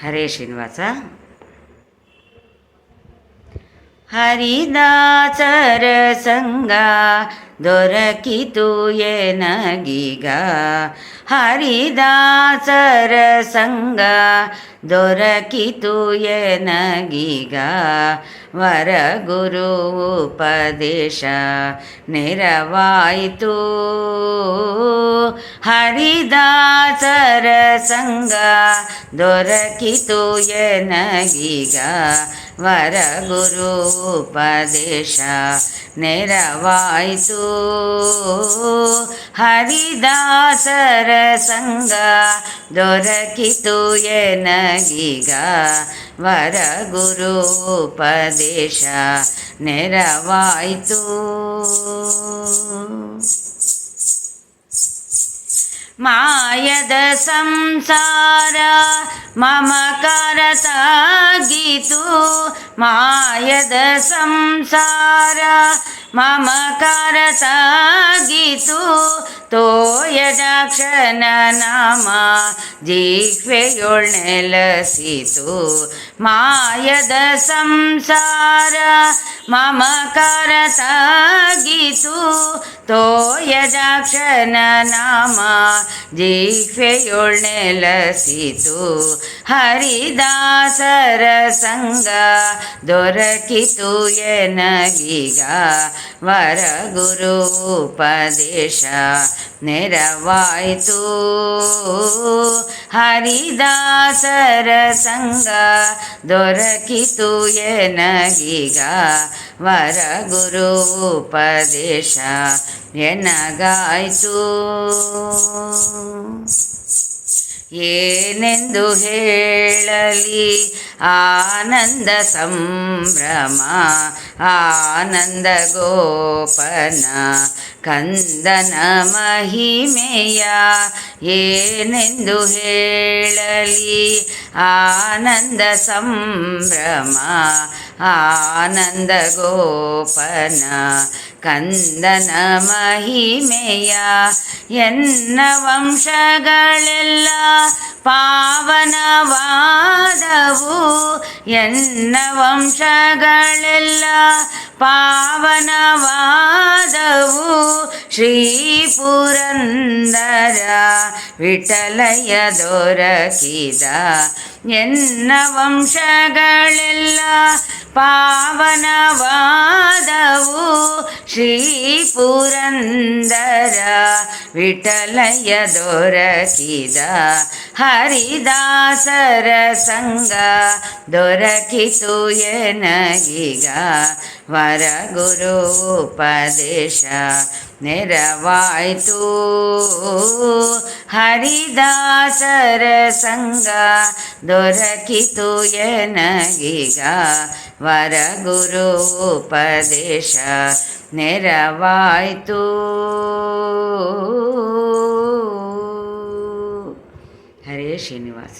ಹರೇ ಶ್ರೀನಿವಾಸ. ಹರಿದಾಸರ ಸಂಗ ದೊರಕಿತು ಎನಗೀಗ, ಹರಿದಾಸರ ಸಂಗ ದೊರಕಿತು ಎನಗೀಗ, ವರಗುರು ಉಪದೇಶ ನೆರವಾಯಿತು. ಹರಿದಾಸರ ಸಂಗ ದೊರಕಿತು ಎನಗೀಗ, ವರಗುರು ಉಪದೇಶ ನೆರವಾಯಿತು. ಹರಿದಾಸರ ಸಂಗ ದೊರಕಿತು ಎನಗೀಗ, ವರಗುರು ಉಪದೇಶ ನೆರವಾಯಿತು. ಮಾಯದ ಸಂಸಾರ ಮಮಕಾರ ತಾಗಿತು, ಮಾಯದ ಸಂಸಾರ ಮಮಕಾರ ತಾಗಿತು, ತೋಯಜಾಕ್ಷನ ನಾಮ ಜಿಹ್ವೆಯೊಳ್ ನೆಲಸಿತು. ಮಾಯದ ಸಂಸಾರ ಮಮಕಾರ ತಾಗಿತು, ತೋಯಜಾಕ್ಷನ ನಾಮ ಜಿಹ್ವೆಯೊಳ್ ನೆಲಸಿತು. ಹರಿದಾಸರ ಸಂಗ ದೊರಕಿತು ಎನಗೀಗ, ವರಗುರು ಉಪದೇಶ ನೆರವಾಯಿತು. ಹರಿದಾಸರ ಸಂಗ ದೊರಕಿತು ಎನಗೀಗ, ವರಗುರು ಉಪದೇಶ ಎನಗಾಯಿತು. ಏನೆಂದು ಹೇಳಲಿ ಆನಂದ ಸಂಭ್ರಮ, ಆನಂದ ಗೋಪನ ಕಂದನ ಮಹಿಮೆಯ. ಏನೆಂದು ಹೇಳಲಿ ಆನಂದ ಸಂಭ್ರಮ, ಆನಂದ ಗೋಪನ ಕಂದನ ಮಹಿಮೆಯ. ಎನ್ನ ವಂಶಗಳೆಲ್ಲ ಪಾವನವಾದವು, ಎನ್ನ ವಂಶಗಳೆಲ್ಲ ಪಾವನವಾದವು, ಶ್ರೀ ಪುರಂದರ ವಿಠಲಯ ದೊರಕಿದ. ಎನ್ನ ವಂಶಗಳೆಲ್ಲ ಪಾವನವಾದವು, ಶ್ರೀ ಪುರಂದರ ವಿಠಲಯ ದೊರಕಿದ. ಹರಿದಾಸರ ಸಂಗ ದೊರಕಿತು ಎನಗೀಗ, ವರಗುರು ಉಪದೇಶ ನೆರವಾಯಿತು. ಹರಿದಾಸರ ಸಂಗ ದೊರಕಿತು ಎನಗೀಗ, ವರಗುರು ಉಪದೇಶ ನೆರವಾಯಿತು. ಹರೇ ಶ್ರೀನಿವಾಸ.